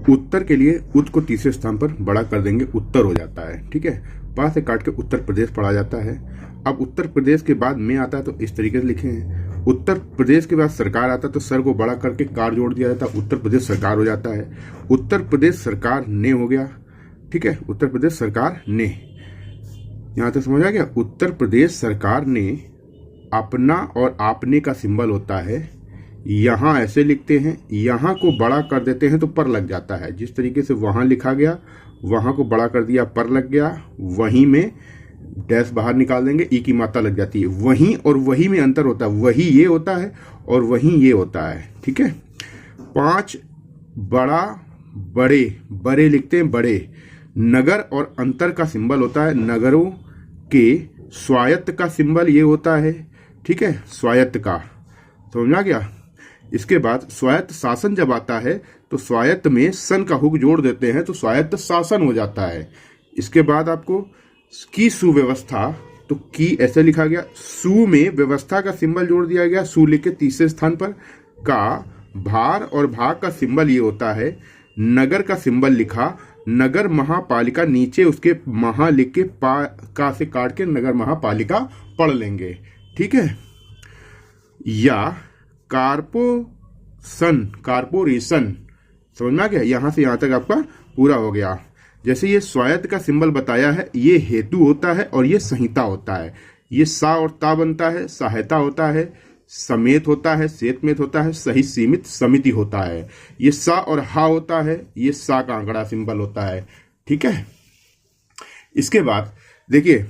उत्तर के लिए उत को तीसरे स्थान पर बड़ा कर देंगे, उत्तर हो जाता है। ठीक है, पा से काट के उत्तर प्रदेश पढ़ा जाता है। अब उत्तर प्रदेश के बाद में आता है तो इस तरीके से लिखे हैं। उत्तर प्रदेश के बाद सरकार आता है तो सर को बड़ा करके कार जोड़ दिया जाता है, उत्तर प्रदेश सरकार हो जाता है। उत्तर प्रदेश सरकार ने हो गया। ठीक है, उत्तर प्रदेश सरकार ने, यहां तक समझ आ गया। उत्तर प्रदेश सरकार ने अपना और आपने का सिंबल होता है, यहां ऐसे लिखते हैं, यहां को बड़ा कर देते हैं तो पर लग जाता है। जिस तरीके से वहां लिखा गया, वहां को बड़ा कर दिया, पर लग गया, वहीं में डैश बाहर निकाल देंगे, ई की मात्रा लग जाती है। वहीं और वही में अंतर होता है, वही ये होता है और वहीं ये होता है। ठीक है, 5 बड़ा बड़े, बड़े लिखते हैं बड़े। नगर और अंतर का सिंबल होता है, नगरों के स्वायत्त का सिंबल ये होता है। ठीक है, स्वायत्त का, समझ आ गया। इसके बाद स्वायत्त शासन जब आता है तो स्वायत्त में सन का हुक जोड़ देते हैं तो स्वायत्त शासन हो जाता है। इसके बाद आपको की सुव्यवस्था, तो की ऐसे लिखा गया, सु में व्यवस्था का सिंबल जोड़ दिया गया, सु लिख के तीसरे स्थान पर। का भार और भाग का सिंबल ये होता है। नगर का सिंबल लिखा, नगर महापालिका, नीचे उसके महा लिख के पा का से काट के नगर महापालिका पढ़ लेंगे। ठीक है, या कारपोरेशन, समझ में आ गया। यहां से यहां तक आपका पूरा हो गया। जैसे ये स्वायत्त का सिंबल बताया है, ये हेतु होता है और ये संहिता होता है। ये सा और ता बनता है, सहायता होता है, समेत होता है, सेतमेत होता है, सही सीमित समिति होता है। ये सा और हा होता है, ये सा का आंकड़ा सिंबल होता है। ठीक है, इसके बाद देखिए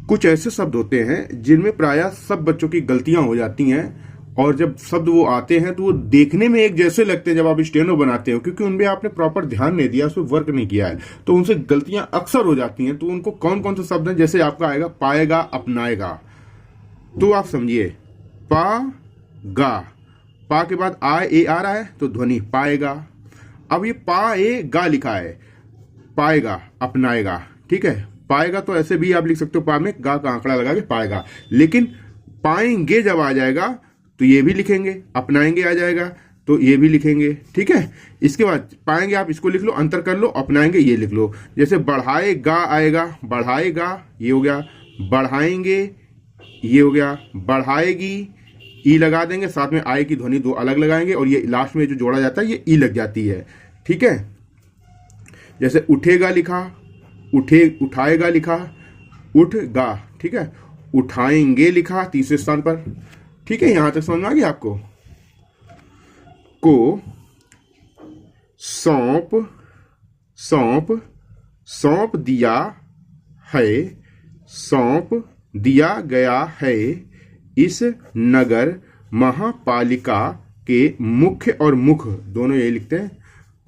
कुछ ऐसे शब्द होते हैं जिनमें प्रायः सब बच्चों की गलतियां हो जाती हैं, और जब शब्द वो आते हैं तो वो देखने में एक जैसे लगते हैं जब आप स्टेनो बनाते हो, क्योंकि उनमें आपने प्रॉपर ध्यान नहीं दिया, उस पर वर्क नहीं किया है, तो उनसे गलतियां अक्सर हो जाती हैं। तो उनको कौन कौन से शब्द हैं, जैसे आपका आएगा पाएगा, अपनाएगा, तो आप समझिए पा गा, पा के बाद आ ए आ रहा है तो ध्वनि पाएगा। अब ये पा ए गा लिखा है, पाएगा, अपनाएगा। ठीक है, पाएगा तो ऐसे भी आप लिख सकते हो, पा में गा का आंकड़ा लगा के पाएगा, लेकिन पाएंगे जब आ जाएगा तो ये भी लिखेंगे, अपनाएंगे आ जाएगा तो ये भी लिखेंगे। ठीक है, इसके बाद पाएंगे आप इसको लिख लो, अंतर कर लो, अपनाएंगे ये लिख लो। जैसे बढ़ाएगा आएगा, बढ़ाएगा ये हो गया, बढ़ाएंगे ये हो गया, बढ़ाएगी ई लगा देंगे, साथ में आए की ध्वनि दो अलग लगाएंगे और ये लास्ट में जो जोड़ा जाता है ये ई लग जाती है। ठीक है, जैसे उठेगा लिखा, उठाएगा लिखा, उठगा। ठीक है, उठाएंगे लिखा तीसरे स्थान पर। ठीक है, यहां तक समझ में आ गया आपको। को सौंप दिया है, सौंप दिया गया है इस नगर महापालिका के मुख्य और मुख दोनों यही लिखते हैं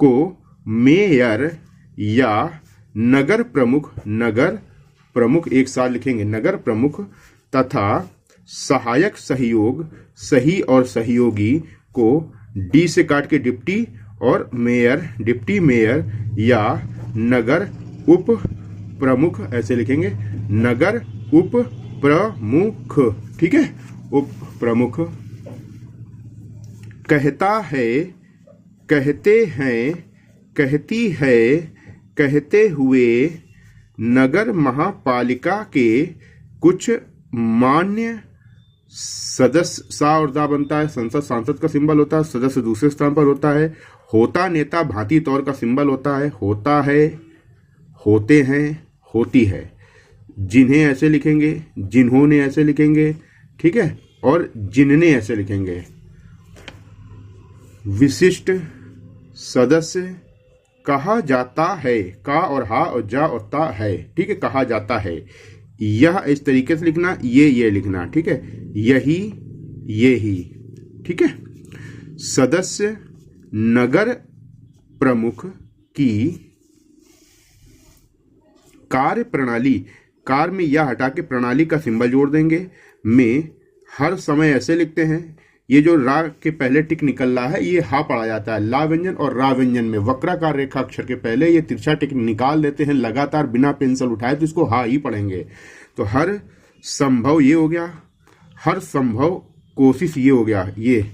को मेयर या नगर प्रमुख, नगर प्रमुख एक साथ लिखेंगे, नगर प्रमुख तथा सहायक सहयोग, सही और सहयोगी को डी से काट के डिप्टी और मेयर, डिप्टी मेयर या नगर उप प्रमुख ऐसे लिखेंगे, नगर उप प्रमुख। ठीक है, उप प्रमुख। कहता है, कहते हैं, कहती है, कहते हुए नगर महापालिका के कुछ मान्य सदस्य, सा और दा बनता है, संसद सांसद का सिंबल होता है, सदस्य दूसरे स्थान पर होता है, होता नेता भांति तौर का सिंबल होता है, होता है, होते हैं, होती है, जिन्हें ऐसे लिखेंगे, जिन्होंने ऐसे लिखेंगे। ठीक है, और जिनने ऐसे लिखेंगे। विशिष्ट सदस्य कहा जाता है, का और हा और जा और ता है। ठीक है, कहा जाता है, यह इस तरीके से लिखना, ये लिखना। ठीक है, यही, ये ही। ठीक है, सदस्य नगर प्रमुख की कार्य प्रणाली, कार में यह हटा के प्रणाली का सिंबल जोड़ देंगे, में हर समय ऐसे लिखते हैं। ये जो रा के पहले टिक निकल रहा है ये हा पढ़ा जाता है। ला व्यंजन और रा व्यंजन में वक्राकार रेखा अक्षर के पहले ये तिरछा टिक निकाल देते हैं लगातार बिना पेंसिल उठाए, तो इसको हा ही पढ़ेंगे। तो हर संभव ये हो गया, हर संभव कोशिश ये हो गया, ये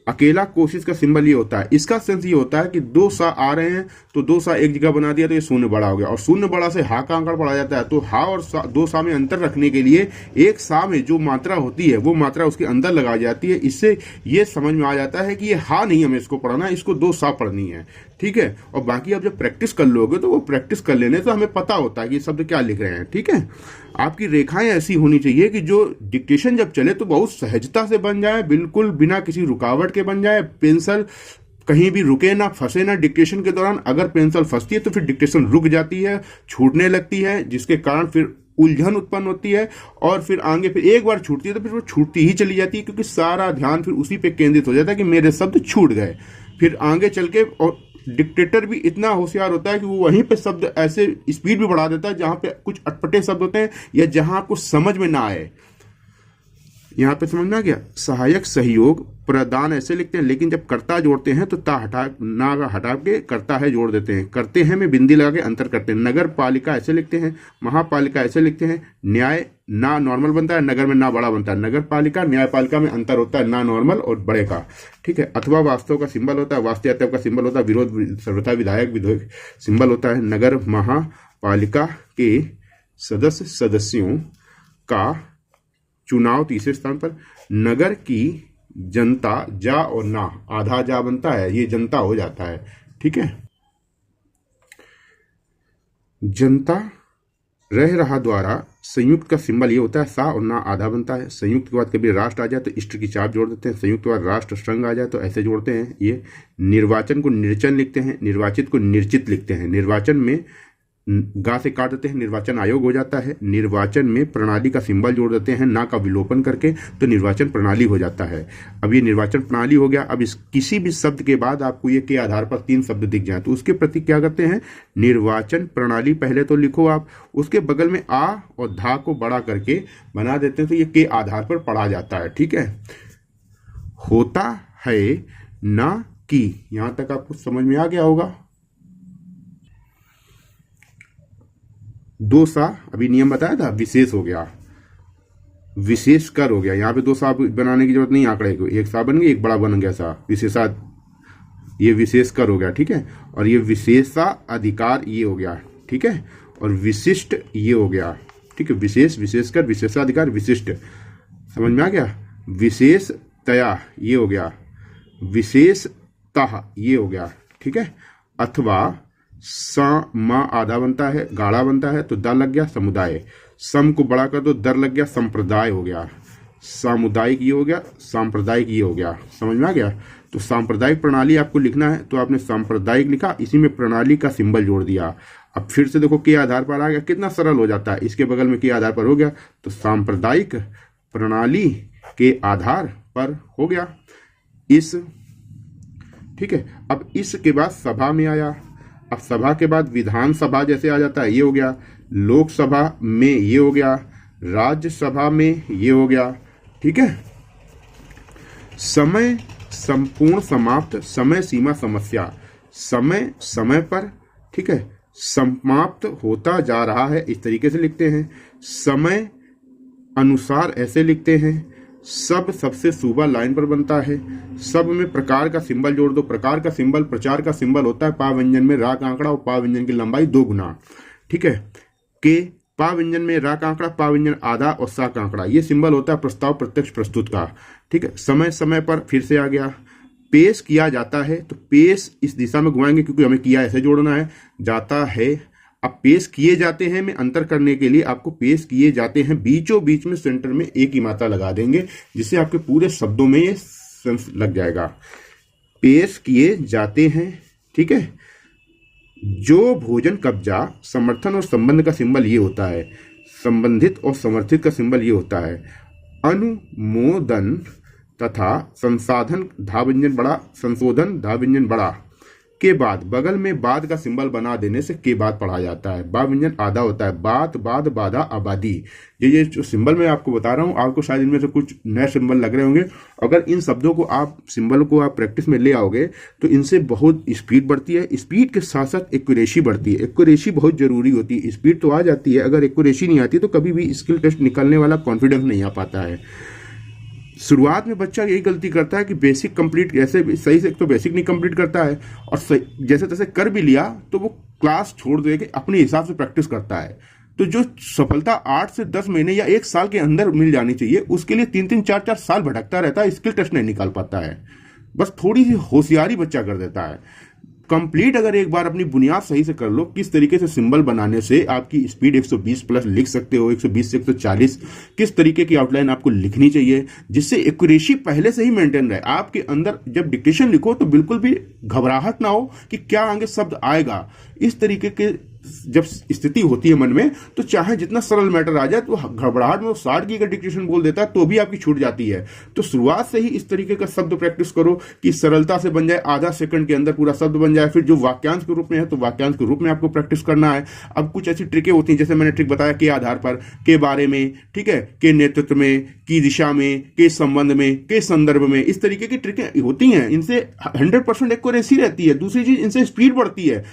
अकेला कोशिश का सिंबल ये होता है। इसका सेंस ये होता है कि दो सा आ रहे हैं तो दो सा एक जगह बना दिया तो ये शून्य बड़ा हो गया, और शून्य बड़ा से हा का आंकड़ा पढ़ा जाता है। तो हा और दो सा में अंतर रखने के लिए एक सा में जो मात्रा होती है वो मात्रा उसके अंदर लगाई जाती है। इससे ये समझ में आ जाता है कि ये हा नहीं हमें इसको पढ़ना है, इसको दो सा पढ़नी है, ठीक है। और बाकी आप जब प्रैक्टिस कर लोगे तो वो प्रैक्टिस कर लेने तो हमें पता होता है कि ये शब्द क्या लिख रहे हैं, ठीक है। आपकी रेखाएं ऐसी होनी चाहिए कि जो डिक्टेशन जब चले तो बहुत सहजता से बन जाए, बिल्कुल बिना किसी रुकावट के बन जाए। पेंसिल कहीं भी रुके ना, फंसे ना डिक्टेशन के दौरान। अगर पेंसिल फंसती है तो फिर डिक्टेशन रुक जाती है, छूटने लगती है, जिसके कारण फिर उलझन उत्पन्न होती है, और फिर आगे फिर एक बार छूटती है तो फिर वो छूटती ही चली जाती है, क्योंकि सारा ध्यान फिर उसी पे केंद्रित हो जाता है कि मेरे शब्द छूट गए। फिर आगे चल के, और डिक्टेटर भी इतना होशियार होता है कि वो वहीं पे शब्द ऐसे स्पीड भी बढ़ा देता है जहां पे कुछ अटपटे शब्द होते हैं या जहां आपको समझ में ना आए। यहां पे समझ में आ गया। सहायक सहयोग प्रदान ऐसे लिखते हैं, लेकिन जब कर्ता जोड़ते हैं तो ता हटा ना का हटा के करता है जोड़ देते हैं। करते हैं में बिंदी लगा के अंतर करते हैं। नगर पालिका ऐसे लिखते हैं, महापालिका ऐसे लिखते हैं। न्याय ना नॉर्मल बनता है, नगर में ना बड़ा बनता है। नगर पालिका न्यायपालिका में अंतर होता है ना नॉर्मल और बड़े का, ठीक है। अथवा वास्तव का सिंबल होता है, वास्तव का सिंबल होता है। विरोध सर्वथा विधायक विधेयक सिंबल होता है। नगर महापालिका के सदस्यों का चुनाव तीसरे स्थान पर। नगर की जनता जा और ना आधा जा बनता है, ये जनता हो जाता है, ठीक है। जनता रह रहा द्वारा संयुक्त का सिंबल ये होता है, सा और ना आधा बनता है। संयुक्त के बाद कभी राष्ट्र आ जाए तो इष्ट की चाप जोड़ देते हैं। संयुक्त के बाद राष्ट्र संघ आ जाए तो ऐसे जोड़ते हैं। ये निर्वाचन को निर्चन लिखते हैं, निर्वाचित को निर्चित लिखते हैं। निर्वाचन में गा से काट देते हैं, निर्वाचन आयोग हो जाता है। निर्वाचन में प्रणाली का सिंबल जोड़ देते हैं ना का विलोपन करके, तो निर्वाचन प्रणाली हो जाता है। अब ये निर्वाचन प्रणाली हो गया। अब इस किसी भी शब्द के बाद आपको ये के आधार पर 3 शब्द दिख जाए तो उसके प्रति क्या करते हैं, निर्वाचन प्रणाली पहले तो लिखो आप, उसके बगल में आ और धा को बड़ा करके बना देते हैं तो ये के आधार पर पढ़ा जाता है, ठीक है। होता है ना कि, यहां तक आपको समझ में आ गया होगा। दो सा अभी नियम बताया था, विशेष हो गया, विशेष कर हो गया। यहाँ पे दो सा बनाने की जरूरत नहीं, आंकड़े को एक सा बन गया, एक बड़ा बन गया सा, विशेषा, ये विशेष कर हो गया, ठीक है। और ये विशेषा अधिकार ये हो गया, ठीक है। और विशिष्ट ये हो गया, ठीक है। विशेष, विशेषकर, विशेषाधिकार, विशिष्ट, समझ में आ गया। विशेषतया ये हो गया, विशेषतः ये हो गया, ठीक है। अथवा सा मा आधा बनता है, गाढ़ा बनता है तो द लग गया समुदाय। सम को बड़ा कर दो, दर लग गया संप्रदाय हो गया। सामुदायिक ये हो गया, सांप्रदायिक ये हो गया, समझ में आ गया। तो सांप्रदायिक प्रणाली आपको लिखना है तो आपने सांप्रदायिक लिखा, इसी में प्रणाली का सिंबल जोड़ दिया। अब फिर से देखो के आधार पर आ गया, कितना सरल हो जाता है। इसके बगल में के आधार पर हो गया तो सांप्रदायिक प्रणाली के आधार पर हो गया इस, ठीक है। अब इसके बाद सभा में आया। अब सभा के बाद विधानसभा जैसे आ जाता है, ये हो गया। लोकसभा में ये हो गया, राज्यसभा में ये हो गया, ठीक है। समय संपूर्ण समाप्त, समय सीमा समस्या, समय समय पर, ठीक है, समाप्त होता जा रहा है, इस तरीके से लिखते हैं। समय अनुसार ऐसे लिखते हैं। सब सबसे सूबा लाइन पर बनता है। सब में प्रकार का सिंबल जोड़ दो। प्रकार का सिंबल प्रचार का सिंबल होता है। पा व्यंजन में रा का आंकड़ा और पा व्यंजन की लंबाई 2 गुना, ठीक है। के पा व्यंजन में रा का आंकड़ा, पा व्यंजन आधा और सा का आंकड़ा, ये सिंबल होता है प्रस्ताव प्रत्यक्ष प्रस्तुत का, ठीक है। समय समय पर फिर से आ गया। पेश किया जाता है तो पेश इस दिशा में घुमाएंगे क्योंकि हमें किया ऐसे जोड़ना है, जाता है। अब पेश किए जाते हैं में अंतर करने के लिए आपको पेश किए जाते हैं बीचों बीच में सेंटर में एक ही मात्रा लगा देंगे, जिससे आपके पूरे शब्दों में ये सेंस लग जाएगा। पेश किए जाते हैं, ठीक है। जो भोजन, कब्जा, समर्थन और संबंध का सिंबल ये होता है। संबंधित और समर्थित का सिंबल ये होता है। अनुमोदन तथा संसाधन धा व्यंजन बड़ा, संशोधन धा व्यंजन बड़ा के बाद बगल में बाद का सिंबल बना देने से के बाद पढ़ा जाता है। बा व्यंजन आधा होता है। बात, बाद, बाधा, आबादी, ये जो सिंबल मैं आपको बता रहा हूँ, आपको शायद इनमें से कुछ नए सिंबल लग रहे होंगे। अगर इन शब्दों को आप सिंबल को आप प्रैक्टिस में ले आओगे तो इनसे बहुत स्पीड बढ़ती है। स्पीड के साथ साथ एक्यूरेसी बढ़ती है। एक्यूरेसी बहुत जरूरी होती है। स्पीड तो आ जाती है, अगर एक्यूरेसी नहीं आती तो कभी भी स्किल टेस्ट निकालने वाला कॉन्फिडेंस नहीं आ पाता है। शुरुआत में बच्चा यही गलती करता है कि बेसिक कंप्लीट ऐसे भी सही से, एक तो बेसिक नहीं कंप्लीट करता है और जैसे तैसे कर भी लिया तो वो क्लास छोड़ दे के अपने हिसाब से प्रैक्टिस करता है। तो जो सफलता 8 से 10 महीने या 1 साल के अंदर मिल जानी चाहिए, उसके लिए 3-3 4-4 साल भटकता रहता है, स्किल टेस्ट नहीं निकाल पाता है। बस थोड़ी सी होशियारी बच्चा कर देता है। कंप्लीट अगर एक बार अपनी बुनियाद सही से कर लो, किस तरीके से सिंबल बनाने से आपकी स्पीड 120 प्लस लिख सकते हो, 120 से 140, किस तरीके की आउटलाइन आपको लिखनी चाहिए जिससे एक्यूरेसी पहले से ही मेंटेन रहे। आपके अंदर जब डिक्टेशन लिखो तो बिल्कुल भी घबराहट ना हो कि क्या आगे शब्द आएगा। इस तरीके के जब स्थिति होती है मन में, तो चाहे जितना सरल मैटर आ जाए, तो घबराहट में वो 60 की डिक्टेशन बोल देता है तो भी आपकी छूट जाती है। तो शुरुआत से ही इस तरीके का शब्द प्रैक्टिस करो कि सरलता से बन जाए, आधा सेकंड के अंदर पूरा शब्द बन जाए। फिर जो वाक्यांश के रूप में है तो वाक्यांश के रूप में आपको प्रैक्टिस करना है। अब कुछ ऐसी ट्रिकें होती हैं, जैसे मैंने ट्रिक बताया के आधार पर, के बारे में, ठीक है, के नेतृत्व में, की दिशा में, के संबंध में, के संदर्भ में, इस तरीके की ट्रिकें होती हैं। इनसे 100% एक्यूरेसी रहती है। दूसरी चीज, इनसे स्पीड बढ़ती है,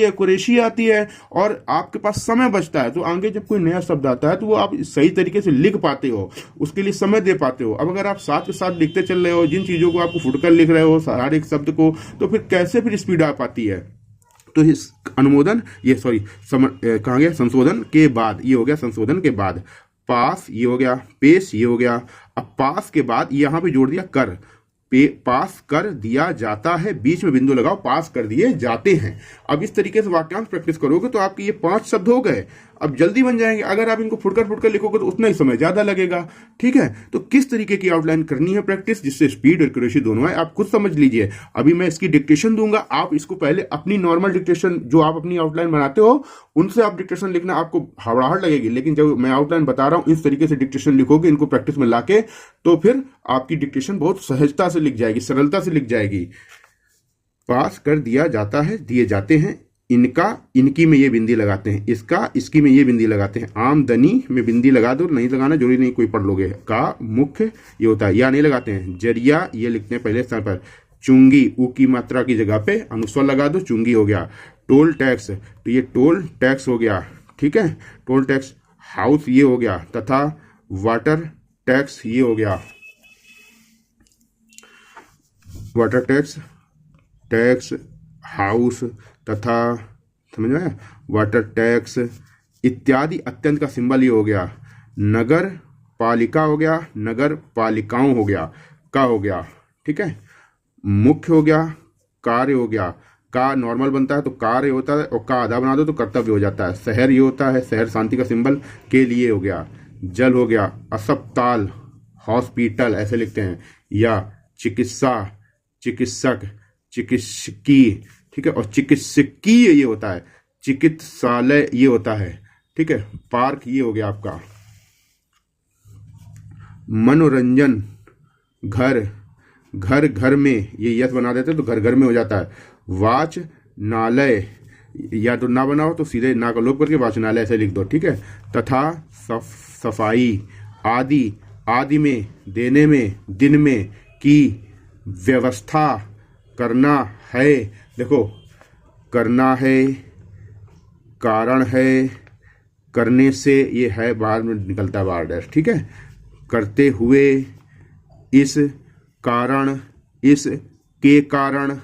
एक्यूरेसी आती है और आपके पास समय बचता है। तो आगे जब कोई नया शब्द आता है तो वो आप सही तरीके से लिख पाते हो, उसके लिए समय दे पाते हो। अब अगर आप साथ के साथ लिखते चल रहे हो, जिन चीजों को आपको फुटकर लिख रहे हो हर एक शब्द को, तो फिर कैसे फिर स्पीड आ पाती है। तो इस अनुमोदन, ये सॉरी कहाँ गया, संशोधन के बाद, ये हो गया संशोधन के बाद। पास ये हो गया, पेश ये हो गया। अब पास के बाद यहां पे जोड़ दिया कर, पास कर दिया जाता है, बीच में बिंदु लगाओ, पास कर दिए जाते हैं। अब इस तरीके से वाक्यांश प्रैक्टिस करोगे तो आपके ये 5 शब्द हो गए, अब जल्दी बन जाएंगे। अगर आप इनको फुटकर लिखोगे तो उतना ही समय ज्यादा लगेगा। ठीक है, तो किस तरीके की आउटलाइन करनी है प्रैक्टिस, जिससे स्पीड और एक्यूरेसी दोनों है, आप खुद समझ लीजिए। अभी मैं इसकी डिक्टेशन दूंगा, आप इसको पहले अपनी नॉर्मल डिक्टेशन जो आप अपनी आउटलाइन बनाते हो उनसे आप डिक्टेशन लिखना, आपको हड़बड़ाहट लगेगी, लेकिन जब मैं आउटलाइन बता रहा हूं इस तरीके से डिक्टेशन लिखोगे इनको प्रैक्टिस में लाके, तो फिर आपकी डिक्टेशन बहुत सहजता से लिख जाएगी, सरलता से लिख जाएगी। पास कर दिया जाता है, दिए जाते हैं, इनका इनकी में ये बिंदी लगाते हैं, इसका इसकी में ये बिंदी लगाते हैं, आमदनी में बिंदी लगा दो, नहीं लगाना जरूरी नहीं, कोई पढ़ लोगे। का मुख्य ये होता है, या नहीं लगाते हैं। जरिया ये लिखते हैं पहले स्थान पर। चुंगी, ऊ की मात्रा की जगह पे अनुस्वर लगा दो, चुंगी हो गया। टोल टैक्स, तो ये टोल टैक्स हो गया, ठीक है, टोल टैक्स। हाउस ये हो गया, तथा वाटर टैक्स ये हो गया, वाटर टैक्स, टैक्स हाउस तथा, समझ में आया, वाटर टैक्स इत्यादि अत्यंत का सिंबल ये हो गया। नगर पालिका हो गया, नगर पालिकाओं हो गया, का हो गया, ठीक है। मुख्य हो गया, कार्य हो गया, का नॉर्मल बनता है तो कार्य होता है, और का आधा बना दो तो कर्तव्य हो जाता है। शहर ये होता है, शहर शांति का सिंबल, के लिए हो गया। जल हो गया, अस्पताल, हॉस्पिटल ऐसे लिखते हैं, या चिकित्सा, चिकित्सक, चिकित्सकी, ठीक है, और चिकित्सकीय ये होता है, चिकित्सालय ये होता है, ठीक है। पार्क ये हो गया आपका। मनोरंजन, घर, घर घर में, ये यस बना देते तो घर घर में हो जाता है। वाचनालय, या तो ना बनाओ तो सीधे ना का लोप करके वाचनालय ऐसे लिख दो, ठीक है। तथा सफाई, आदि, आदि में, देने में, दिन में, की व्यवस्था, करना है, देखो करना है, कारण है, करने से ये है बाहर में निकलता है बाहर डैश, ठीक है। करते हुए, इस कारण, इस के कारण,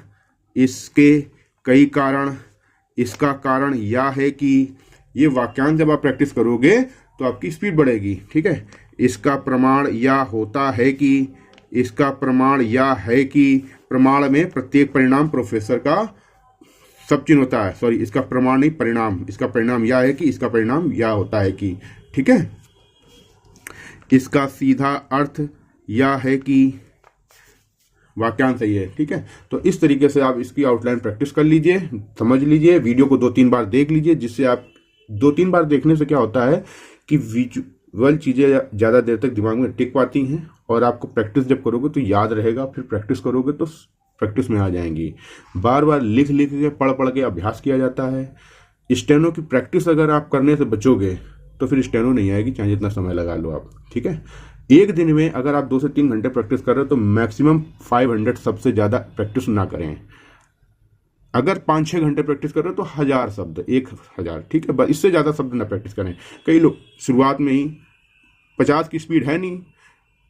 इसके कई कारण, इसका कारण, या है कि, ये वाक्यांश जब आप प्रैक्टिस करोगे तो आपकी स्पीड बढ़ेगी, ठीक है। इसका प्रमाण या होता है कि, इसका प्रमाण या है कि, प्रमाण में प्रत्येक परिणाम प्रोफेसर का सब चिन्ह होता है, सॉरी इसका प्रमाण नहीं परिणाम, इसका परिणाम या है कि, इसका परिणाम या होता है कि, ठीक है। इसका सीधा अर्थ या है कि, वाक्यांश सही है, ठीक है। तो इस तरीके से आप इसकी आउटलाइन प्रैक्टिस कर लीजिए, समझ लीजिए, वीडियो को 2-3 बार देख लीजिए, जिससे आप 2-3 बार देखने से क्या होता है कि विजुअल चीजें ज्यादा देर तक दिमाग में टिक पाती हैं, और आपको प्रैक्टिस जब करोगे तो याद रहेगा, फिर प्रैक्टिस करोगे तो प्रैक्टिस में आ जाएंगी। बार बार लिख लिख के पढ़ के अभ्यास किया जाता है। स्टेनो की प्रैक्टिस अगर आप करने से बचोगे तो फिर स्टेनो नहीं आएगी, चाहे जितना समय लगा लो आप, ठीक है। एक दिन में अगर आप 2 से 3 घंटे प्रैक्टिस कर रहे हो तो मैक्सिमम 500 सबसे ज्यादा प्रैक्टिस ना करें। अगर 5-6 घंटे प्रैक्टिस कर रहे हो तो 1000 शब्द, 1000, ठीक है, बस इससे ज्यादा शब्द ना प्रैक्टिस करें। कई लोग शुरुआत में ही 50 की स्पीड है नहीं,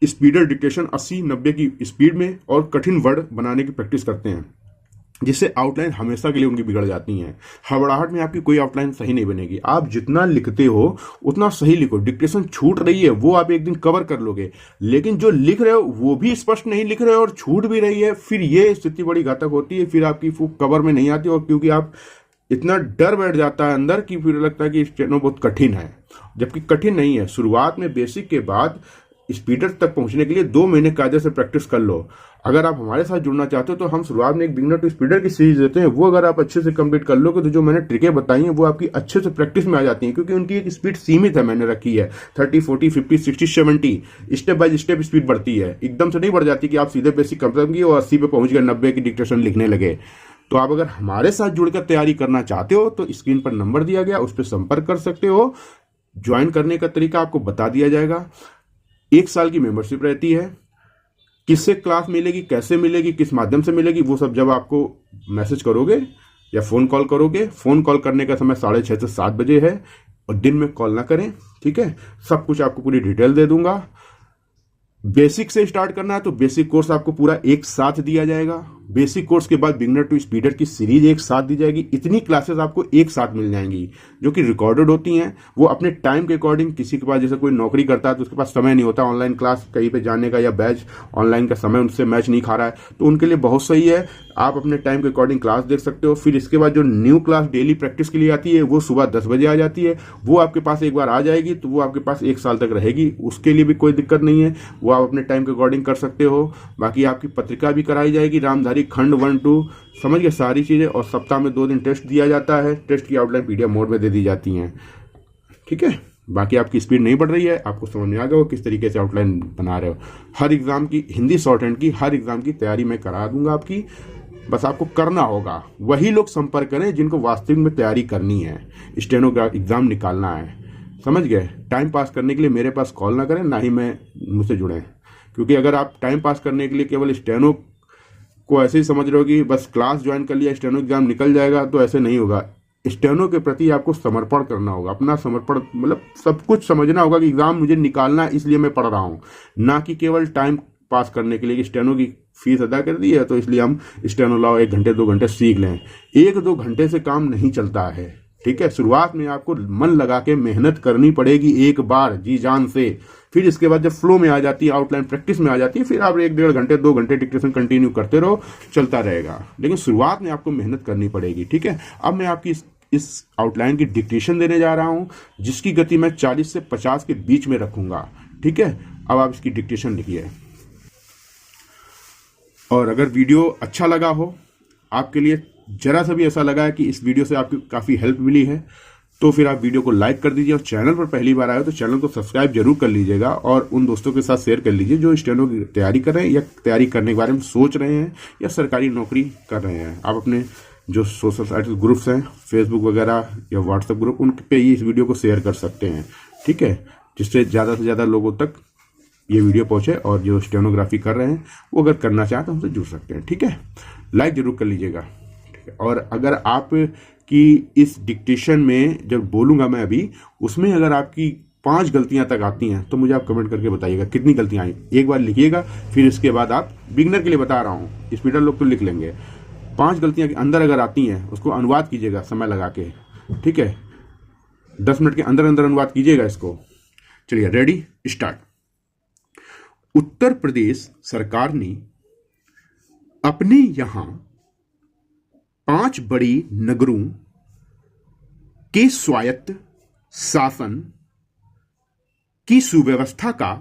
स्पीडर डिक्टेशन 80-90 की स्पीड में और कठिन वर्ड बनाने की प्रैक्टिस करते हैं, जिससे आउटलाइन हमेशा के लिए उनकी बिगड़ जाती हैं। हड़बड़ाहट में आपकी कोई आउटलाइन सही नहीं बनेगी। आप जितना लिखते हो उतना सही लिखो। डिक्टेशन छूट रही है वो आप एक दिन कवर कर लोगे, लेकिन जो लिख रहे हो वो भी स्पष्ट नहीं लिख रहे हो और छूट भी रही है, फिर ये स्थिति बड़ी घातक होती है। फिर आपकी कवर में नहीं आती, और क्योंकि आप इतना डर बैठ जाता है अंदर कि फिर लगता है कि स्टेनो बहुत कठिन है, जबकि कठिन नहीं है। शुरुआत में बेसिक के बाद स्पीडर तक पहुंचने के लिए 2 महीने कायदे से प्रैक्टिस कर लो। अगर आप हमारे साथ जुड़ना चाहते हो तो हम शुरुआत में एक बिगिनर टू स्पीडर की सीरीज देते हैं, वो अगर आप अच्छे से कंप्लीट कर लोगे तो जो मैंने ट्रिकें बताई हैं वो आपकी अच्छे से प्रैक्टिस में आ जाती हैं, क्योंकि उनकी एक स्पीड सीमित है, मैंने रखी है 30, 40, 50, 60, 70। स्टेप बाय स्टेप स्पीड बढ़ती है, एकदम से नहीं बढ़ जाती कि आप सीधे बेसिक कंप्लीट किए और 80 पे पहुंच गए, 90 की डिक्टेशन लिखने लगे। तो आप अगर हमारे साथ जुड़कर तैयारी करना चाहते हो तो स्क्रीन पर नंबर दिया गया, उस पर संपर्क कर सकते हो। ज्वाइन करने का तरीका आपको बता दिया जाएगा। 1 साल की मेंबरशिप रहती है। किससे क्लास मिलेगी, कैसे मिलेगी, किस माध्यम से मिलेगी, वो सब जब आपको मैसेज करोगे या फोन कॉल करोगे। फोन कॉल करने का समय 6:30 से 7 बजे है, और दिन में कॉल ना करें, ठीक है। सब कुछ आपको पूरी डिटेल दे दूंगा। बेसिक से स्टार्ट करना है तो बेसिक कोर्स आपको पूरा एक साथ दिया जाएगा। बेसिक कोर्स के बाद बिगिनर टू स्पीडर की सीरीज एक साथ दी जाएगी। इतनी क्लासेस आपको एक साथ मिल जाएंगी जो कि रिकॉर्डेड होती हैं। वो अपने टाइम के अकॉर्डिंग, किसी के पास जैसे कोई नौकरी करता है तो उसके पास समय नहीं होता ऑनलाइन क्लास कहीं पे जाने का, या बैच ऑनलाइन का समय उनसे मैच नहीं खा रहा है, तो उनके लिए बहुत सही है। आप अपने टाइम के अकॉर्डिंग क्लास देख सकते हो। फिर इसके बाद जो न्यू क्लास डेली प्रैक्टिस के लिए आती है वो सुबह 10 बजे आ जाती है। वो आपके पास एक बार आ जाएगी तो वो आपके पास 1 साल तक रहेगी, उसके लिए भी कोई दिक्कत नहीं है। वो आप अपने टाइम के अकॉर्डिंग कर सकते हो। बाकी आपकी पत्रिका भी कराई जाएगी, रामधारी खंड 1, 2, समझ गए सारी चीजें। और सप्ताह में 2 दिन टेस्ट दिया जाता है। टेस्ट की आउटलाइन पीडीएफ मोड में दे दी जाती हैं, ठीक है। बाकी आपकी स्पीड नहीं बढ़ रही है, आपको समझ में आ गया हो किस तरीके से आउटलाइन बना रहे हो। हर एग्जाम की, हिंदी शॉर्ट हैंड की हर एग्जाम की तैयारी मैं करा दूंगा आपकी। बस आपको करना होगा, वही लोग संपर्क करें जिनको वास्तविक में तैयारी करनी है, स्टेनो का एग्जाम निकालना है, समझ गए। टाइम पास करने के लिए मेरे पास कॉल ना करें, ना ही मुझसे जुड़ें, क्योंकि अगर आप टाइम पास करने के लिए केवल स्टेनो को ऐसे ही समझ रहे हो कि बस क्लास ज्वाइन कर लिया स्टेनो एग्जाम निकल जाएगा, तो ऐसे नहीं होगा। स्टेनो के प्रति आपको समर्पण करना होगा, अपना समर्पण मतलब सब कुछ समझना होगा कि एग्जाम मुझे निकालना है इसलिए मैं पढ़ रहा हूँ, ना कि केवल टाइम पास करने के लिए कि स्टेनो की फीस अदा कर दी है तो इसलिए हम स्टेनो लाओ 1 घंटे 2 घंटे सीख लें। 1-2 घंटे से काम नहीं चलता है, ठीक है। शुरुआत में आपको मन लगा के मेहनत करनी पड़ेगी एक बार जी जान से। फिर इसके बाद जब फ्लो में आ जाती है, आउटलाइन प्रैक्टिस में आ जाती है, फिर आप 1-1.5 घंटे 2 घंटे डिक्टेशन कंटिन्यू करते रहो, चलता रहेगा। लेकिन शुरुआत में आपको मेहनत करनी पड़ेगी, ठीक है। अब मैं आपकी इस आउटलाइन की डिक्टेशन देने जा रहा हूं, जिसकी गति मैं 40 से 50 के बीच में रखूंगा, ठीक है। अब आप इसकी डिक्टेशन लिखिए। और अगर वीडियो अच्छा लगा हो, आपके लिए जरा सा भी ऐसा लगा है कि इस वीडियो से आपकी काफ़ी हेल्प मिली है, तो फिर आप वीडियो को लाइक कर दीजिए। और चैनल पर पहली बार आए हो तो चैनल को सब्सक्राइब जरूर कर लीजिएगा, और उन दोस्तों के साथ शेयर कर लीजिए जो स्टेनो की तैयारी कर रहे हैं या तैयारी करने के बारे में सोच रहे हैं या सरकारी नौकरी कर रहे हैं। आप अपने जो सोशल साइट ग्रुप्स हैं, फेसबुक वगैरह या व्हाट्सएप ग्रुप, उन पे ही इस वीडियो को शेयर कर सकते हैं, ठीक है, जिससे ज़्यादा से ज़्यादा लोगों तक ये वीडियो पहुंचे। और जो स्टेनोग्राफी कर रहे हैं वो अगर करना चाहें तो हमसे जुड़ सकते हैं, ठीक है। लाइक जरूर कर लीजिएगा, ठीक है। और अगर आप की इस डिक्टेशन में जब बोलूंगा मैं अभी, उसमें अगर आपकी 5 गलतियां तक आती हैं तो मुझे आप कमेंट करके बताइएगा कितनी गलतियां आई, एक बार लिखिएगा। फिर इसके बाद आप, बिगिनर के लिए बता रहा हूं, स्पीडर लोग तो लिख लेंगे। 5 गलतियां के अंदर अगर आती हैं उसको अनुवाद कीजिएगा समय लगा के, ठीक है। 10 मिनट के अंदर अंदर अनुवाद कीजिएगा इसको। चलिए, रेडी, स्टार्ट। उत्तर प्रदेश सरकार ने अपने यहां 5 बड़े नगरों के स्वायत्त शासन की सुव्यवस्था का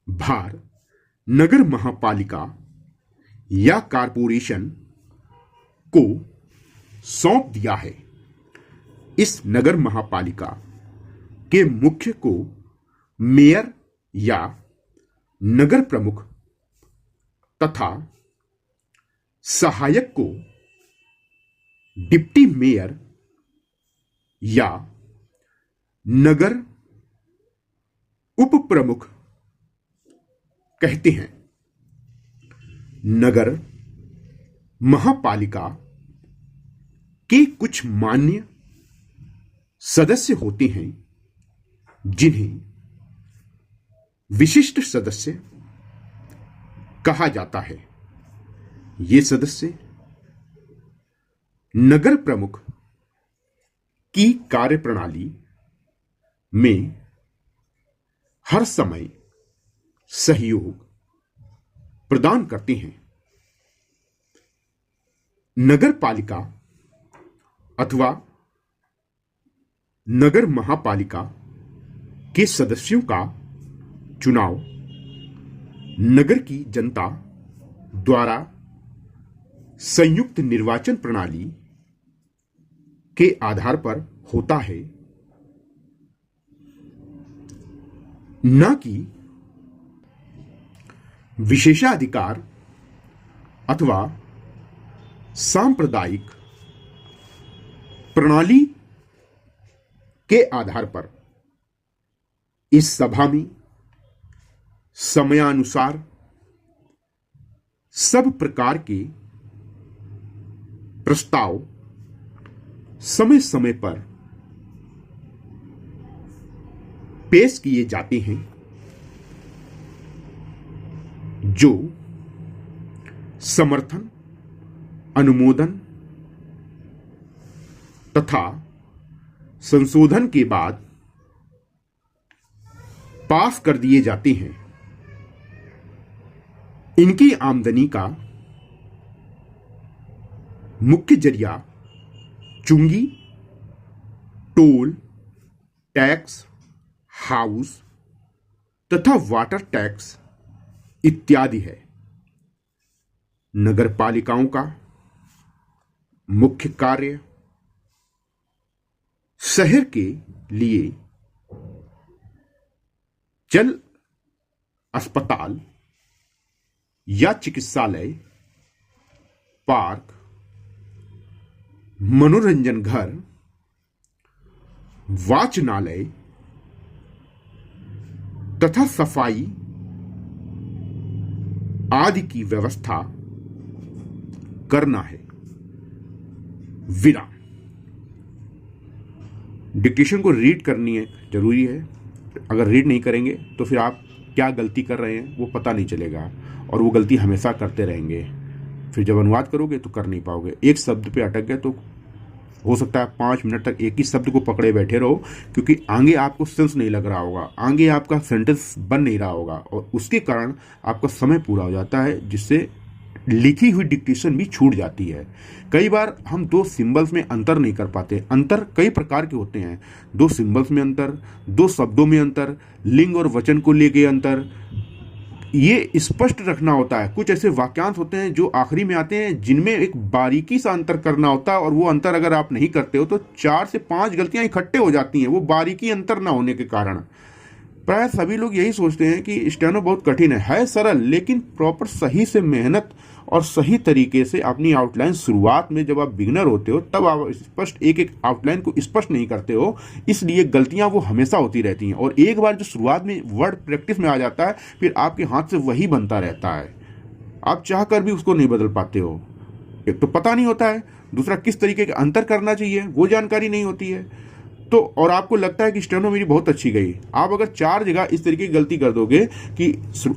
भार नगर महापालिका या कारपोरेशन को सौंप दिया है। इस नगर महापालिका के मुख्य को मेयर या नगर प्रमुख तथा सहायक को डिप्टी मेयर या नगर उप प्रमुख कहते हैं। नगर महापालिका के कुछ मान्य सदस्य होते हैं जिन्हें विशिष्ट सदस्य कहा जाता है। ये सदस्य नगर प्रमुख की कार्यप्रणाली में हर समय सहयोग प्रदान करते हैं। नगर पालिका अथवा नगर महापालिका के सदस्यों का चुनाव नगर की जनता द्वारा संयुक्त निर्वाचन प्रणाली के आधार पर होता है, न कि विशेषाधिकार अथवा सांप्रदायिक प्रणाली के आधार पर। इस सभा में समयानुसार सब प्रकार के प्रस्ताव समय समय पर पेश किए जाते हैं, जो समर्थन, अनुमोदन तथा संशोधन के बाद पास कर दिए जाते हैं। इनकी आमदनी का मुख्य जरिया चुंगी, टोल टैक्स, हाउस तथा वाटर टैक्स इत्यादि है। नगर पालिकाओं का मुख्य कार्य शहर के लिए जल अस्पताल या चिकित्सालय, पार्क, मनोरंजन घर, वाचनालय तथा सफाई आदि की व्यवस्था करना है। विराम। डिक्टेशन को रीड करनी है, जरूरी है। अगर रीड नहीं करेंगे तो फिर आप क्या गलती कर रहे हैं वो पता नहीं चलेगा, और वो गलती हमेशा करते रहेंगे। फिर जब अनुवाद करोगे तो कर नहीं पाओगे। एक शब्द पे अटक गए तो हो सकता है 5 मिनट तक एक ही शब्द को पकड़े बैठे रहो, क्योंकि आगे आपको सेंस नहीं लग रहा होगा, आगे आपका सेंटेंस बन नहीं रहा होगा, और उसके कारण आपका समय पूरा हो जाता है, जिससे लिखी हुई डिक्टेशन भी छूट जाती है। कई बार हम 2 सिंबल्स में अंतर नहीं कर पाते। अंतर कई प्रकार के होते हैं। 2 सिंबल्स में अंतर, 2 शब्दों में अंतर, लिंग और वचन को लेके अंतर, ये स्पष्ट रखना होता है। कुछ ऐसे वाक्यांश होते हैं जो आखिरी में आते हैं, जिनमें एक बारीकी सा अंतर करना होता है, और वो अंतर अगर आप नहीं करते हो तो 4 से 5 गलतियां इकट्ठे हो जाती हैं, वो बारीकी अंतर ना होने के कारण। प्राय सभी लोग यही सोचते हैं कि स्टेनो बहुत कठिन है सरल, लेकिन प्रॉपर सही से मेहनत और सही तरीके से अपनी आउटलाइन शुरुआत में जब आप बिगिनर होते हो तब आप स्पष्ट एक एक आउटलाइन को स्पष्ट नहीं करते हो, इसलिए गलतियां वो हमेशा होती रहती हैं। और एक बार जो शुरुआत में वर्ड प्रैक्टिस में आ जाता है, फिर आपके हाथ से वही बनता रहता है, आप चाह कर भी उसको नहीं बदल पाते हो। एक तो पता नहीं होता है, दूसरा किस तरीके का अंतर करना चाहिए वो जानकारी नहीं होती है। तो और आपको लगता है कि स्टेनो मेरी बहुत अच्छी गई। आप अगर 4 जगह इस तरीके की गलती कर दोगे कि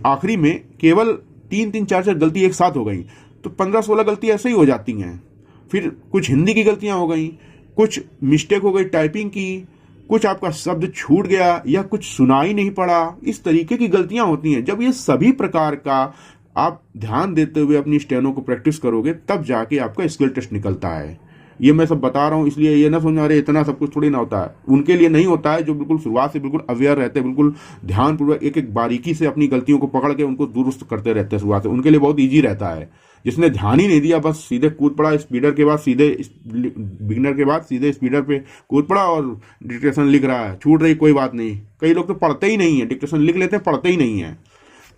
आखिरी में केवल 3-3, 4-4 गलती एक साथ हो गई, तो 15-16 गलती ऐसे ही हो जाती हैं। फिर कुछ हिंदी की गलतियां हो गई, कुछ मिस्टेक हो गई टाइपिंग की, कुछ आपका शब्द छूट गया या कुछ सुनाई नहीं पड़ा, इस तरीके की गलतियां होती हैं। जब ये सभी प्रकार का आप ध्यान देते हुए अपनी स्टेनो को प्रैक्टिस करोगे, तब जाके आपका स्किल टेस्ट निकलता है। ये मैं सब बता रहा हूँ, इसलिए ये ना समझ रहे इतना सब कुछ थोड़ी ना होता है। उनके लिए नहीं होता है जो बिल्कुल शुरुआत से बिल्कुल अवेयर रहते हैं, बिल्कुल ध्यानपूर्वक एक एक बारीकी से अपनी गलतियों को पकड़ के उनको दुरुस्त करते रहते हैं शुरुआत से। उनके लिए बहुत ईजी रहता है। जिसने ध्यान ही नहीं दिया, बस सीधे कूद पड़ा स्पीडर के बाद, सीधे बिगिनर के बाद सीधे स्पीडर पे कूद पड़ा और डिक्टेशन लिख रहा है, छूट रही कोई बात नहीं। कई लोग तो पढ़ते ही नहीं है, डिक्टेशन लिख लेते हैं, पढ़ते ही नहीं है।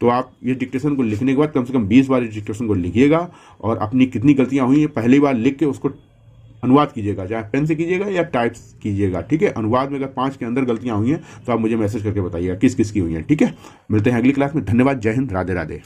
तो आप ये डिक्टेशन को लिखने के बाद कम से कम 20 बार इस डिक्टेशन को लिखिएगा, और अपनी कितनी गलतियां हुई हैं पहली बार लिख के उसको अनुवाद कीजिएगा, चाहे पेन से कीजिएगा या टाइप कीजिएगा। ठीक है, अनुवाद में अगर 5 के अंदर गलतियां हुई हैं तो आप मुझे मैसेज करके बताइएगा किस किस की हुई हैं। ठीक है, मिलते हैं अगली क्लास में। धन्यवाद, जय हिंद, राधे राधे।